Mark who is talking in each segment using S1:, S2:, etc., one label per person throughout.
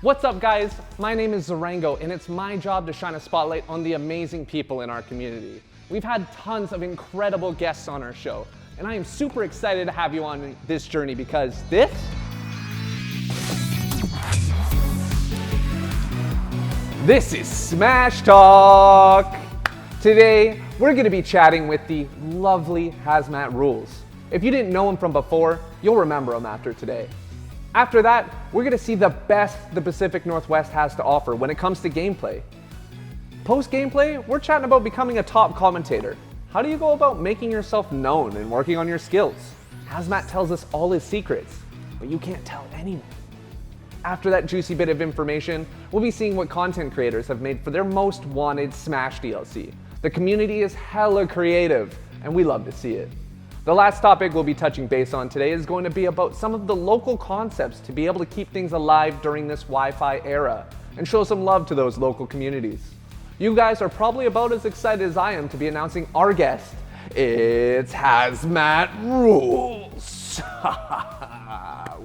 S1: What's up, guys? My name is Zarango, and it's my job to shine a spotlight on the amazing people in our community. We've had tons of incredible guests on our show, and I am super excited to have you on this journey because this is Smash Talk! Today, we're going to be chatting with the lovely Hazmatt Rules. If you didn't know him from before, you'll remember him after today. After that, we're going to see the best the Pacific Northwest has to offer when it comes to gameplay. Post-gameplay, we're chatting about becoming a top commentator. How do you go about making yourself known and working on your skills? Hazmatt tells us all his secrets, but you can't tell anyone. After that juicy bit of information, we'll be seeing what content creators have made for their most wanted Smash DLC. The community is hella creative, and we love to see it. The last topic we'll be touching base on today is going to be about some of the local concepts to be able to keep things alive during this Wi-Fi era and show some love to those local communities. You guys are probably about as excited as I am to be announcing our guest. It's Hazmatt Rules.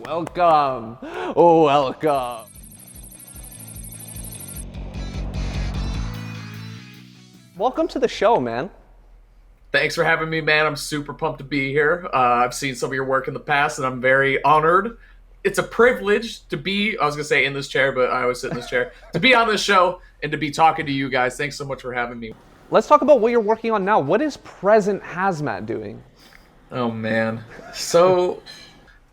S1: Welcome. Welcome. Welcome to the show, man.
S2: Thanks for having me, man. I'm super pumped to be here. I've seen some of your work in the past, and I'm very honored. It's a privilege to be, I was going to say in this chair, but I always sit in this chair, to be on this show and to be talking to you guys. Thanks so much for having me.
S1: Let's talk about what you're working on now. What is present Hazmatt doing?
S2: Oh, man. So,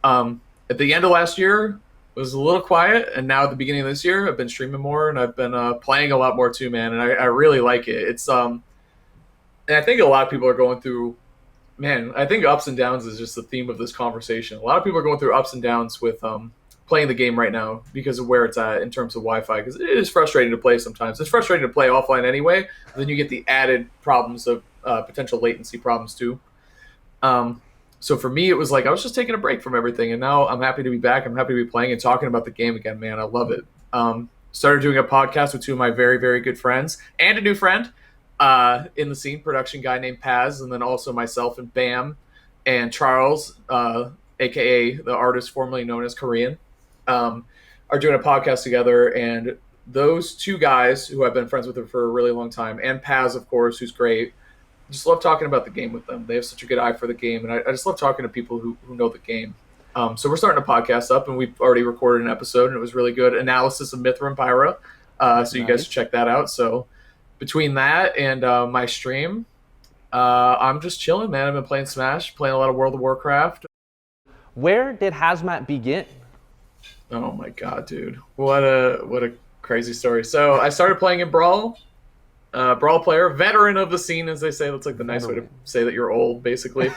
S2: at the end of last year, it was a little quiet, and now at the beginning of this year, I've been streaming more, and I've been playing a lot more too, man, and I really like it. It's and I think a lot of people are going through, man, I think ups and downs is just the theme of this conversation. A lot of people are going through ups and downs with playing the game right now because of where it's at in terms of Wi-Fi, because it is frustrating to play sometimes. It's frustrating to play offline anyway, but then you get the added problems of potential latency problems too. So for me, it was like I was just taking a break from everything, and now I'm happy to be back. I'm happy to be playing and talking about the game again, man. I love it. Started doing a podcast with two of my very, very good friends and a new friend. In the scene, production guy named Paz, and then also myself and Bam and Charles, aka the artist formerly known as Korean, are doing a podcast together. And those two guys, who I've been friends with for a really long time, and Paz, of course, who's great, just love talking about the game with them. They have such a good eye for the game, and I just love talking to people who know the game. So we're starting a podcast up, and we've already recorded an episode, and it was really good. Analysis of Mithra and Pyra. So you guys should check that out. So between that and my stream, I'm just chilling, man. I've been playing Smash, playing a lot of World of Warcraft.
S1: Where did Hazmatt begin?
S2: Oh my god, dude. What a crazy story. So I started playing in Brawl. Brawl player, veteran of the scene, as they say. That's like the nice way to say that you're old, basically.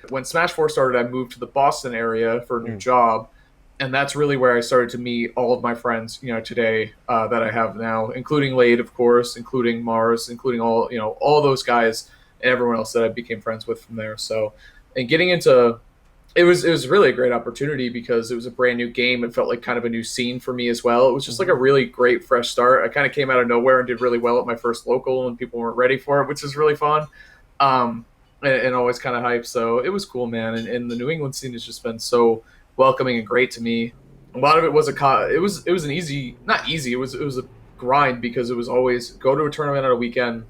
S2: When Smash 4 started, I moved to the Boston area for a new job. And that's really where I started to meet all of my friends, today that I have now, including Lade, of course, including Mars, including all those guys and everyone else that I became friends with from there. So, and getting into it was really a great opportunity because it was a brand new game. It felt like kind of a new scene for me as well. It was just like a really great fresh start. I kind of came out of nowhere and did really well at my first local, and people weren't ready for it, which is really fun. And always kind of hyped. So it was cool, man. And the New England scene has just been so welcoming and great to me. A lot of it was it was an easy, not easy, it was a grind, because it was always go to a tournament on a weekend,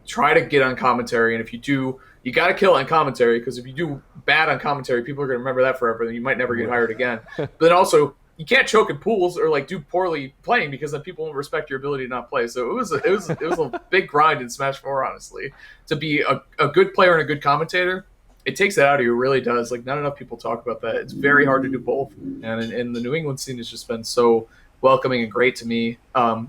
S2: try to get on commentary, and if you do, you got to kill on commentary, because if you do bad on commentary, people are going to remember that forever, and you might never get hired again. But then also, you can't choke in pools or like do poorly playing, because then people won't respect your ability to not play. So it was a big grind in Smash 4, honestly, to be a good player and a good commentator. It takes that out of you, it really does. Like, not enough people talk about that. It's very hard to do both. And the New England scene has just been so welcoming and great to me,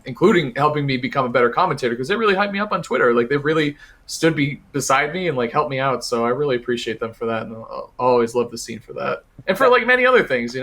S2: including helping me become a better commentator, because they really hyped me up on Twitter. Like, they really stood beside me and like helped me out. So I really appreciate them for that, and I'll always love the scene for that, and for like many other things,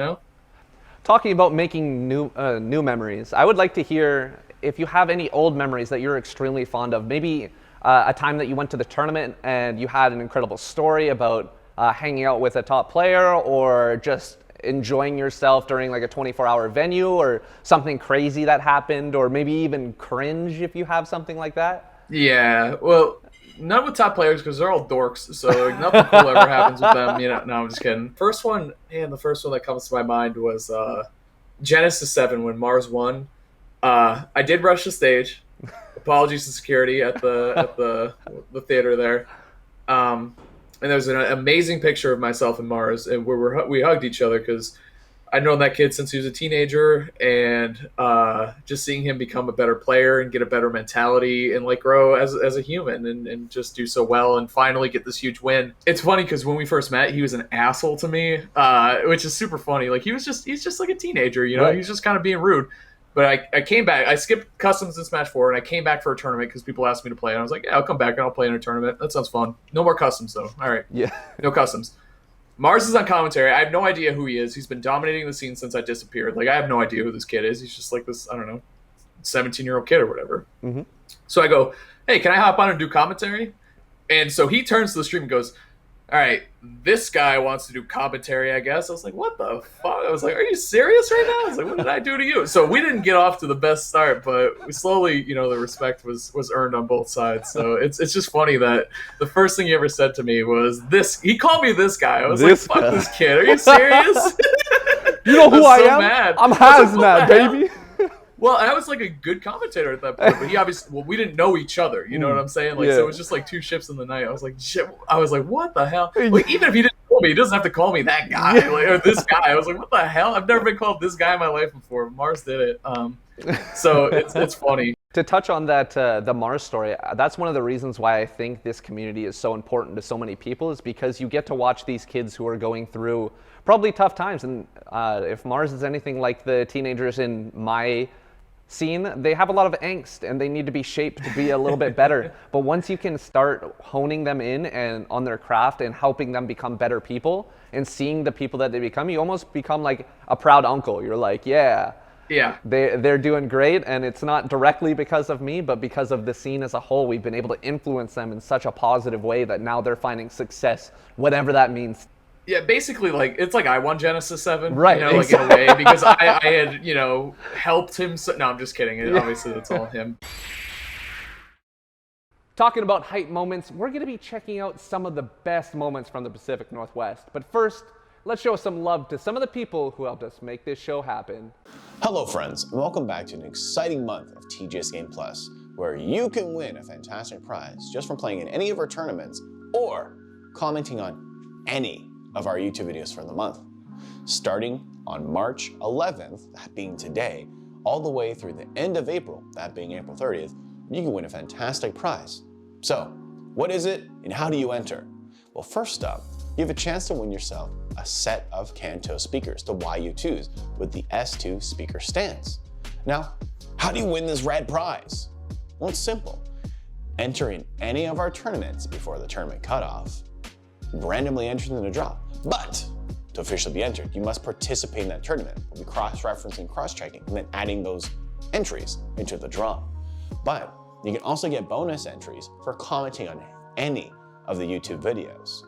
S1: Talking about making new memories, I would like to hear if you have any old memories that you're extremely fond of. Maybe a time that you went to the tournament and you had an incredible story about hanging out with a top player, or just enjoying yourself during like a 24-hour venue, or something crazy that happened, or maybe even cringe if you have something like that.
S2: Yeah, well, none with top players, because they're all dorks, so like, nothing cool ever happens with them. No, I'm just kidding. The first one that comes to my mind was Genesis 7 when Mars won. I did rush the stage. Apologies to security at the theater there. And there's an amazing picture of myself and Mars, and we hugged each other because I'd known that kid since he was a teenager, and just seeing him become a better player and get a better mentality and like grow as a human and just do so well and finally get this huge win. It's funny because when we first met, he was an asshole to me, which is super funny. Like he's just like a teenager, you know. Right. He's just kind of being rude. But I came back. I skipped customs in Smash 4, and I came back for a tournament because people asked me to play. And I was like, yeah, I'll come back and I'll play in a tournament. That sounds fun. No more customs, though. All right.
S1: Yeah.
S2: No customs. Mars is on commentary. I have no idea who he is. He's been dominating the scene since I disappeared. Like, I have no idea who this kid is. He's just like this, I don't know, 17-year-old kid or whatever. Mm-hmm. So I go, hey, can I hop on and do commentary? And so he turns to the stream and goes, all right, this guy wants to do commentary, I guess. I was like, what the fuck? I was like, are you serious right now? I was like, what did I do to you? So we didn't get off to the best start, but we slowly, you know, the respect was earned on both sides. So it's just funny that the first thing he ever said to me was this. He called me this guy. I was like, fuck this kid. Are you serious?
S1: You know who I am?
S2: Mad.
S1: I'm Hazmatt, baby.
S2: Well, I was like a good commentator at that point, but he obviously, well, we didn't know each other. You know what I'm saying? Like, so it was just like two ships in the night. I was like, shit. I was like, what the hell? Like, even if he didn't call me, he doesn't have to call me that guy like, or this guy. I was like, what the hell? I've never been called this guy in my life before. Mars did it. So it's funny.
S1: To touch on that, the Mars story, that's one of the reasons why I think this community is so important to so many people, is because you get to watch these kids who are going through probably tough times. And if Mars is anything like the teenagers in my scene, they have a lot of angst and they need to be shaped to be a little bit better. But once you can start honing them in and on their craft and helping them become better people and seeing the people that they become, you almost become like a proud uncle. You're like, yeah, they're doing great, and it's not directly because of me, but because of the scene as a whole. We've been able to influence them in such a positive way that now they're finding success, whatever that means.
S2: Yeah, basically, like, it's like I won Genesis 7,
S1: right?
S2: You know, like, in a way, because I had, you know, helped him. No, I'm just kidding. Obviously, that's all him.
S1: Talking about hype moments, we're going to be checking out some of the best moments from the Pacific Northwest. But first, let's show some love to some of the people who helped us make this show happen.
S3: Hello, friends, and welcome back to an exciting month of TGS Game Plus, where you can win a fantastic prize just from playing in any of our tournaments or commenting on any of our YouTube videos for the month. Starting on March 11th, that being today, all the way through the end of April, that being April 30th, you can win a fantastic prize. So, what is it and how do you enter? Well, first up, you have a chance to win yourself a set of Kanto speakers, the YU2s, with the S2 speaker stands. Now, how do you win this rad prize? Well, it's simple. Enter in any of our tournaments before the tournament cutoff, randomly entered in a draw. But to officially be entered, you must participate in that tournament. We'll be cross-referencing, cross-checking, and then adding those entries into the draw. But you can also get bonus entries for commenting on any of the YouTube videos.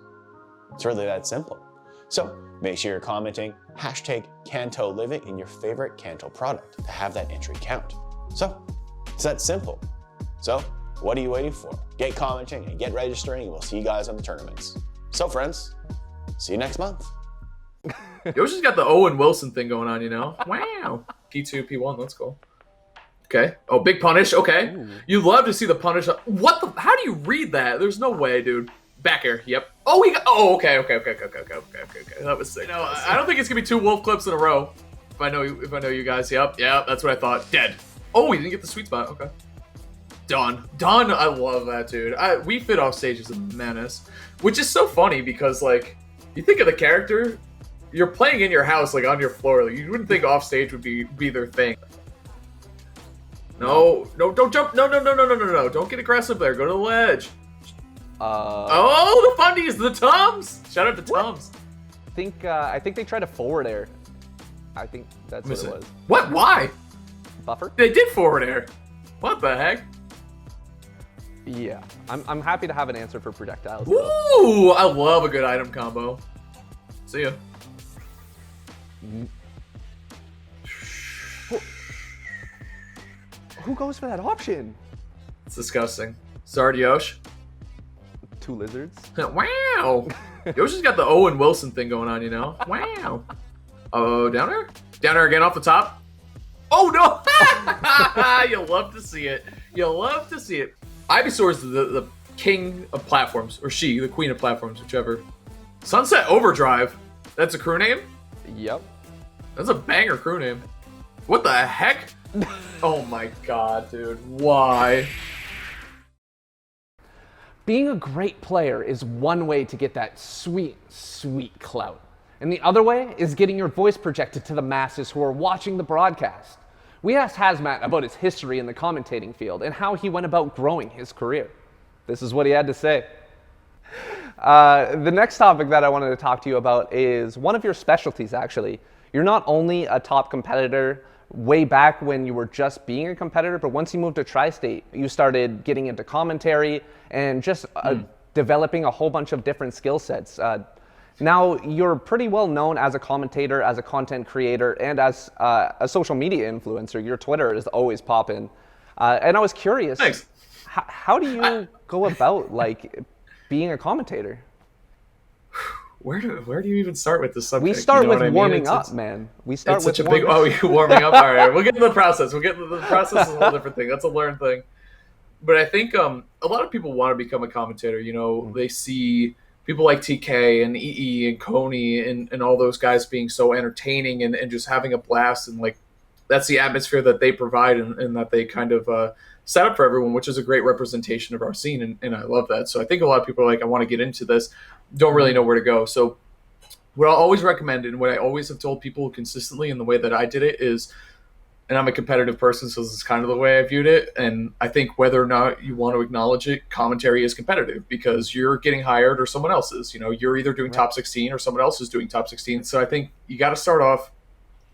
S3: It's really that simple. So make sure you're commenting #KantoLiving in your favorite Kanto product to have that entry count. So it's that simple. So what are you waiting for? Get commenting and get registering, and we'll see you guys on the tournaments. So friends, see you next month.
S2: Yoshi's got the Owen Wilson thing going on, you know? Wow. P2, P1, let's go. Okay. Oh, big punish. Okay. Ooh. You love to see the punish. What the? How do you read that? There's no way, dude. Back air. Yep. Oh, we got. Oh, okay. That was sick. No, I don't think it's gonna be 2 wolf clips in a row. If I know you guys. Yep. That's what I thought. Dead. Oh, we didn't get the sweet spot. Okay. Done. I love that, dude. We fit off stage as a menace, which is so funny because, like, you think of the character, you're playing in your house, like on your floor. Like, you wouldn't think off stage would be their thing. No, don't jump. No. Don't get aggressive there. Go to the ledge. Oh, the fundies, the Tums. Shout out to Tums.
S1: I think they tried a forward air. I think that's what it was.
S2: What? Why?
S1: Buffer?
S2: They did forward air. What the heck?
S1: Yeah, I'm happy to have an answer for projectiles.
S2: Ooh, I love a good item combo. See ya.
S1: Who goes for that option?
S2: It's disgusting. Sorry, Yosh.
S1: 2 lizards.
S2: Wow. Yoshi's got the Owen Wilson thing going on, you know? Wow. Oh, down air? Down there again off the top. Oh, no! You'll love to see it. You'll love to see it. Ivysaur is the king of platforms, or she, the queen of platforms, whichever. Sunset Overdrive. That's a crew name?
S1: Yep.
S2: That's a banger crew name. What the heck? Oh my god, dude. Why?
S1: Being a great player is one way to get that sweet, sweet clout. And the other way is getting your voice projected to the masses who are watching the broadcast. We asked Hazmatt about his history in the commentating field and how he went about growing his career. This is what he had to say. The next topic that I wanted to talk to you about is one of your specialties, actually. You're not only a top competitor way back when you were just being a competitor, but once you moved to Tri-State, you started getting into commentary and just developing a whole bunch of different skill sets. Now, you're pretty well known as a commentator, as a content creator, and as a social media influencer. Your Twitter is always popping. And I was curious,
S2: Thanks.
S1: How do you go about being a commentator?
S2: Where do you even start with this subject?
S1: We start with warming
S2: up,
S1: man. We start
S2: it's
S1: with
S2: such a big. Oh, you warming up. All right, we'll get into the process. The process is a whole different thing. That's a learned thing. But I think a lot of people want to become a commentator. You know, they see people like TK and EE and Coney and all those guys being so entertaining and just having a blast, and like that's the atmosphere that they provide and that they kind of set up for everyone, which is a great representation of our scene, and I love that. So I think a lot of people are like, I want to get into this, don't really know where to go. So what I'll always recommend, and what I always have told people consistently in the way that I did it is, and I'm a competitive person, so this is kind of the way I viewed it, and I think whether or not you want to acknowledge it, commentary is competitive because you're getting hired or someone else is. You know, you're either doing top 16 or someone else is doing top 16. So I think you got to start off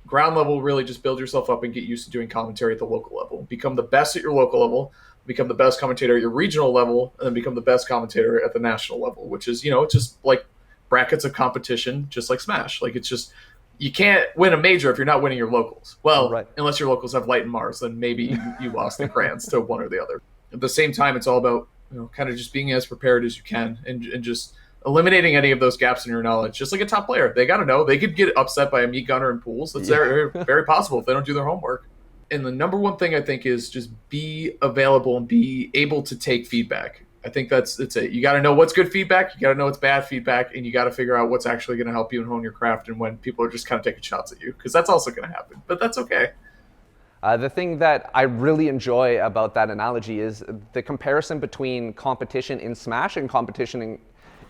S2: ground level, really just build yourself up and get used to doing commentary at the local level. Become the best at your local level, become the best commentator at your regional level, and then become the best commentator at the national level, which is, you know, it's just like brackets of competition, just like Smash. Like, it's just, you can't win a major if you're not winning your locals. Well, unless your locals have Light and Mars, then maybe you lost the crayons to one or the other. At the same time, it's all about, you know, kind of just being as prepared as you can and just eliminating any of those gaps in your knowledge. Just like a top player, they got to know. They could get upset by a meat gunner in pools. That's very, very possible if they don't do their homework. And the number one thing I think is just be available and be able to take feedback. I think it's it. You got to know what's good feedback. You got to know what's bad feedback, and you got to figure out what's actually going to help you and hone your craft. And when people are just kind of taking shots at you, because that's also going to happen. But that's okay.
S1: The thing that I really enjoy about that analogy is the comparison between competition in Smash and competition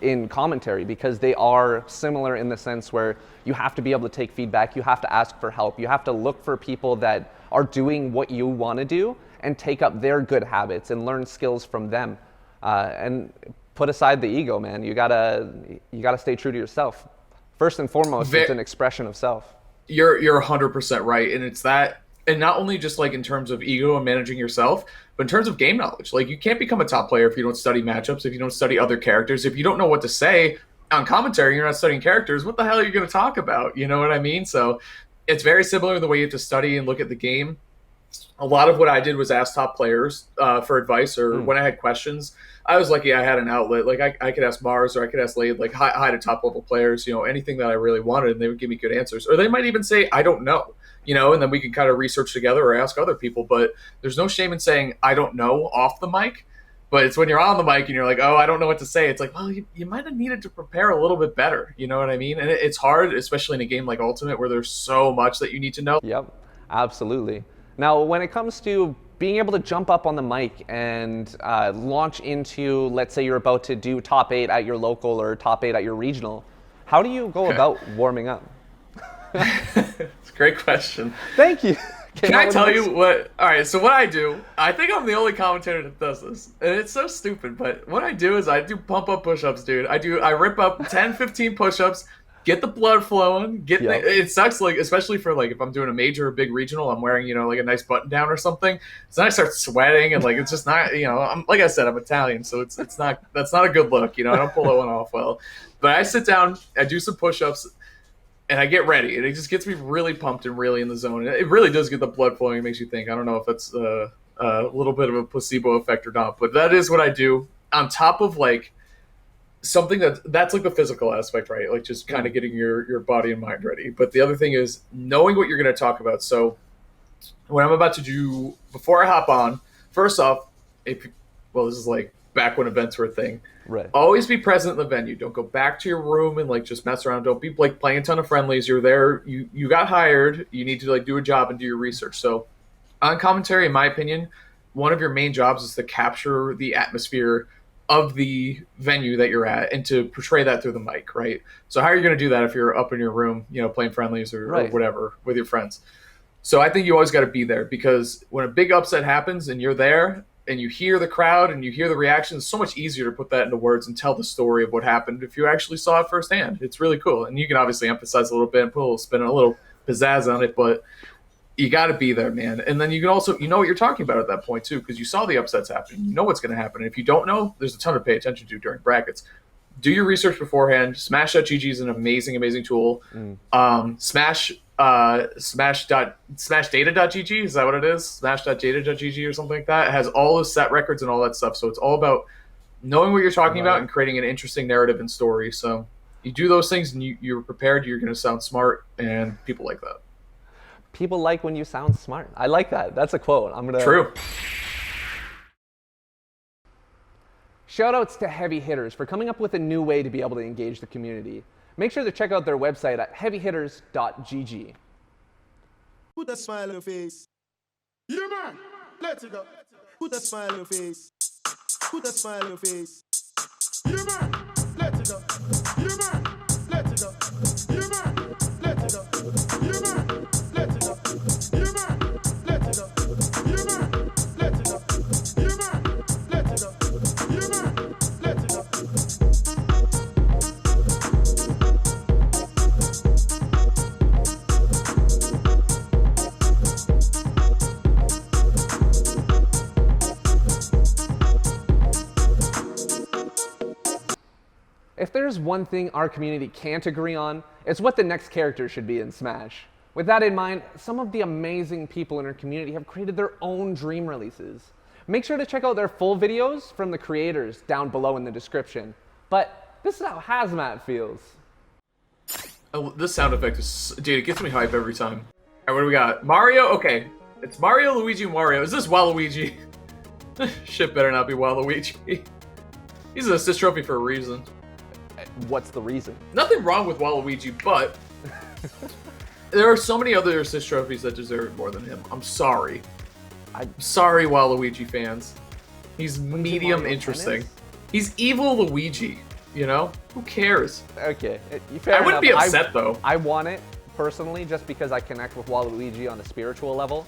S1: in commentary, because they are similar in the sense where you have to be able to take feedback, you have to ask for help, you have to look for people that are doing what you want to do and take up their good habits and learn skills from them, and put aside the ego, man. You gotta stay true to yourself. First and foremost, it's an expression of self.
S2: You're 100% right, and it's that. And not only just like in terms of ego and managing yourself, but in terms of game knowledge. Like, you can't become a top player if you don't study matchups, if you don't study other characters, if you don't know what to say on commentary, you're not studying characters, what the hell are you going to talk about? You know what I mean? So it's very similar to the way you have to study and look at the game. A lot of what I did was ask top players for advice, or when I had questions. I was lucky I had an outlet. Like, I could ask Mars, or I could ask Lade, like hi to top level players, you know, anything that I really wanted, and they would give me good answers. Or they might even say, I don't know. You know, and then we can kind of research together or ask other people. But there's no shame in saying, I don't know, off the mic. But it's when you're on the mic and you're like, oh, I don't know what to say. It's like, well, you might have needed to prepare a little bit better. You know what I mean? And it's hard, especially in a game like Ultimate, where there's so much that you need to know.
S1: Yep, absolutely. Now, when it comes to being able to jump up on the mic and launch into, let's say you're about to do top 8 at your local or top 8 at your regional, how do you go about warming up?
S2: It's a great question.
S1: Thank you.
S2: Can I tell you what? All right, so what I do, I think I'm the only commentator that does this, and it's so stupid, but what I do is I do pump-up push-ups, dude. I rip up 10, 15 push-ups, get the blood flowing, it sucks, like, especially for, like, if I'm doing a major or big regional, I'm wearing, you know, like a nice button-down or something, so then I start sweating, and, like, it's just not, you know, like I said, I'm Italian, so that's not a good look, you know, I don't pull that one off well. But I sit down, I do some push-ups, and I get ready, and it just gets me really pumped and really in the zone. It really does get the blood flowing. It makes you think. I don't know if it's a little bit of a placebo effect or not, but that is what I do. On top of, like, something that's like the physical aspect, right? Like just kind of getting your body and mind ready. But the other thing is knowing what you're going to talk about. So what I'm about to do before I hop on, first off, this is like back when events were a thing.
S1: Right.
S2: Always be present in the venue. Don't go back to your room and like just mess around. Don't be like playing a ton of friendlies. You're there. You got hired. You need to like do a job and do your research. So on commentary, in my opinion, one of your main jobs is to capture the atmosphere of the venue that you're at and to portray that through the mic, right? So how are you going to do that if you're up in your room, playing friendlies or whatever with your friends? So I think you always got to be there, because when a big upset happens and you're there and you hear the crowd and you hear the reaction, it's so much easier to put that into words and tell the story of what happened if you actually saw it firsthand. It's really cool. And you can obviously emphasize a little bit and put a little spin and a little pizzazz on it, but you got to be there, man. And then you can also, what you're talking about at that point too, because you saw the upsets happen. You know what's going to happen. And if you don't know, there's a ton to pay attention to during brackets. Do your research beforehand. Smash.gg is an amazing, amazing tool. Smashdata.gg, is that what it is? Smash.data.gg or something like that. It has all the set records and all that stuff. So it's all about knowing what you're talking about and creating an interesting narrative and story. So you do those things and you're prepared, you're going to sound smart, and people like that.
S1: People like when you sound smart. I like that. That's a quote.
S2: True.
S1: Shoutouts to Heavy Hitters for coming up with a new way to be able to engage the community. Make sure to check out their website at heavyhitters.gg.
S4: Put a smile on your face. Yeah, man. Let's go. Put a smile on your face. Put a smile on your face. Yeah, man. Let's go. Yeah, man. Let's go. Yeah, man. Let's go. Yeah, man. Let's go. Yeah, man. Let's go. Yeah, man. Let's go. Yeah, man. Let's go. Yeah, man. Let's go.
S1: If there's one thing our community can't agree on, it's what the next character should be in Smash. With that in mind, some of the amazing people in our community have created their own dream releases. Make sure to check out their full videos from the creators down below in the description. But this is how Hazmatt feels.
S2: Oh, this sound effect is, dude, it gets me hype every time. All right, what do we got? Mario? Okay. It's Mario, Luigi, and Wario. Is this Waluigi? Shit better not be Waluigi. He's an assist trophy for a reason.
S1: What's the reason?
S2: Nothing wrong with Waluigi, but there are so many other assist trophies that deserve it more than him. I'm sorry. I'm sorry, Waluigi fans. He's medium interesting. He's evil Luigi, Who cares?
S1: Okay.
S2: I wouldn't be upset, though.
S1: I want it, personally, just because I connect with Waluigi on a spiritual level.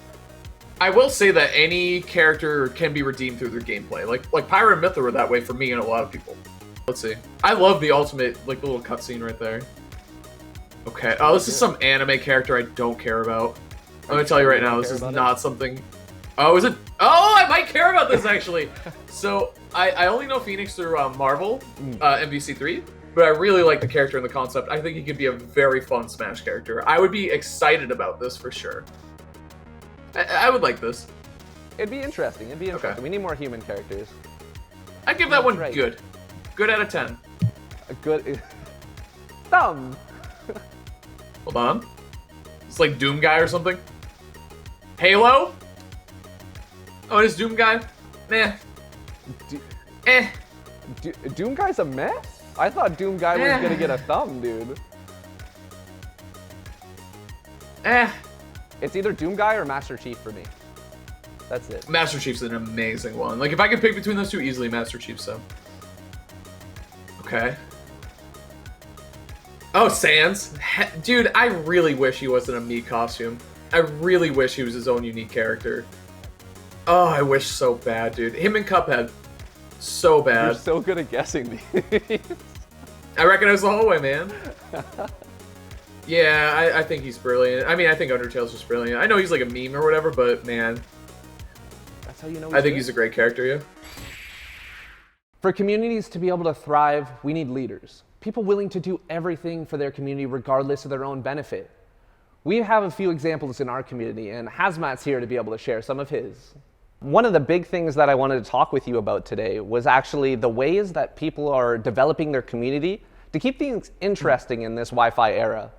S2: I will say that any character can be redeemed through their gameplay. Like Pyra and Mytha were that way for me and a lot of people. Let's see. I love the ultimate, the little cutscene right there. Okay. Oh, this is some anime character I don't care about. I'm gonna tell you right now, this is not something... Oh, is it? Oh, I might care about this, actually. So, I only know Phoenix through Marvel, MVC3, but I really like the character and the concept. I think he could be a very fun Smash character. I would be excited about this for sure. I would like this.
S1: It'd be interesting.
S2: Okay.
S1: We need more human characters.
S2: I'd give that one good. Good out of 10.
S1: A good... Thumb!
S2: Hold on. It's like Doom Guy or something. Halo? Oh, it is Doom Guy? Meh.
S1: Doom Guy's a meh? I thought Doom Guy was gonna get a thumb, dude. It's either Doom Guy or Master Chief for me. That's it.
S2: Master Chief's an amazing one. Like, if I could pick between those two, easily Master Chief, so. Okay. Oh, Sans. Dude, I really wish he wasn't a Mii costume. I really wish he was his own unique character. Oh, I wish so bad, dude. Him and Cuphead. So bad.
S1: You're so good at guessing these.
S2: I recognize the hallway, man. Yeah, I think he's brilliant. I mean, I think Undertale's just brilliant. I know he's like a meme or whatever, but man.
S1: That's how you know
S2: I think he's a great character, yeah.
S1: For communities to be able to thrive, we need leaders. People willing to do everything for their community regardless of their own benefit. We have a few examples in our community, and Hazmatt's here to be able to share some of his. One of the big things that I wanted to talk with you about today was actually the ways that people are developing their community to keep things interesting in this Wi-Fi era.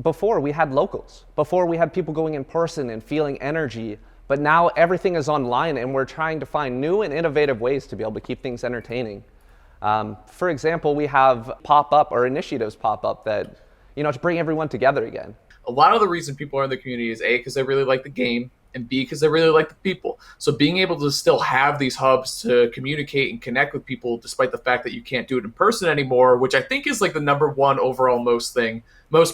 S1: Before, we had locals. Before, we had people going in person and feeling energy. But now everything is online, and we're trying to find new and innovative ways to be able to keep things entertaining. For example, we have pop-up or initiatives pop up that, to bring everyone together again.
S2: A lot of the reason people are in the community is A, because they really like the game, and B, because they really like the people. So being able to still have these hubs to communicate and connect with people, despite the fact that you can't do it in person anymore, which I think is like the number one overall most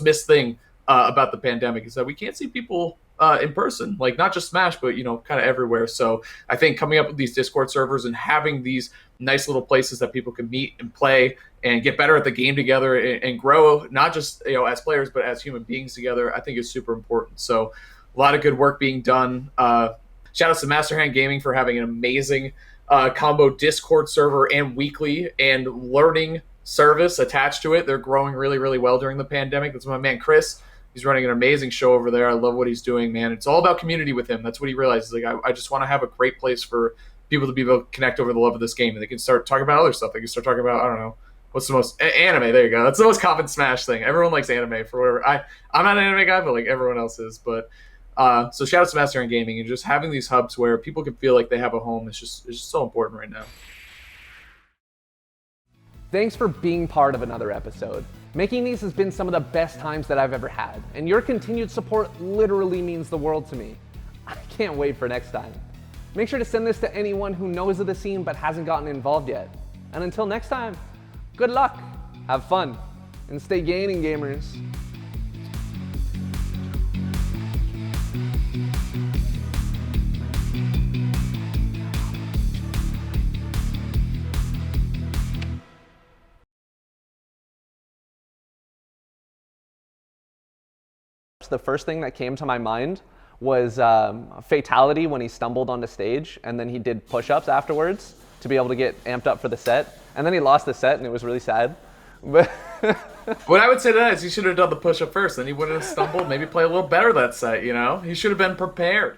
S2: missed thing about the pandemic, is that we can't see people in person, like not just Smash, but kind of everywhere. So I think coming up with these Discord servers and having these nice little places that people can meet and play and get better at the game together and grow, not just as players, but as human beings together, I think is super important. So a lot of good work being done. Shout out to Master Hand Gaming for having an amazing combo Discord server and weekly and learning service attached to it. They're growing really, really well during the pandemic. That's my man Chris. He's running an amazing show over there. I love what he's doing, man. It's all about community with him. That's what he realizes. Like, I just want to have a great place for people to be able to connect over the love of this game, and they can start talking about other stuff. They can start talking about, I don't know, what's the most anime. There you go. That's the most common Smash thing. Everyone likes anime for whatever. I'm not an anime guy, but like everyone else is. But so shout out to Master and Gaming, and just having these hubs where people can feel like they have a home is just so important right now.
S1: Thanks for being part of another episode. Making these has been some of the best times that I've ever had, and your continued support literally means the world to me. I can't wait for next time. Make sure to send this to anyone who knows of the scene but hasn't gotten involved yet. And until next time, good luck, have fun, and stay gaining, gamers. The first thing that came to my mind was Fatality when he stumbled onto stage and then he did push-ups afterwards to be able to get amped up for the set. And then he lost the set and it was really sad. But
S2: what I would say to that is he should have done the push-up first, then he wouldn't have stumbled, maybe play a little better that set, He should have been prepared.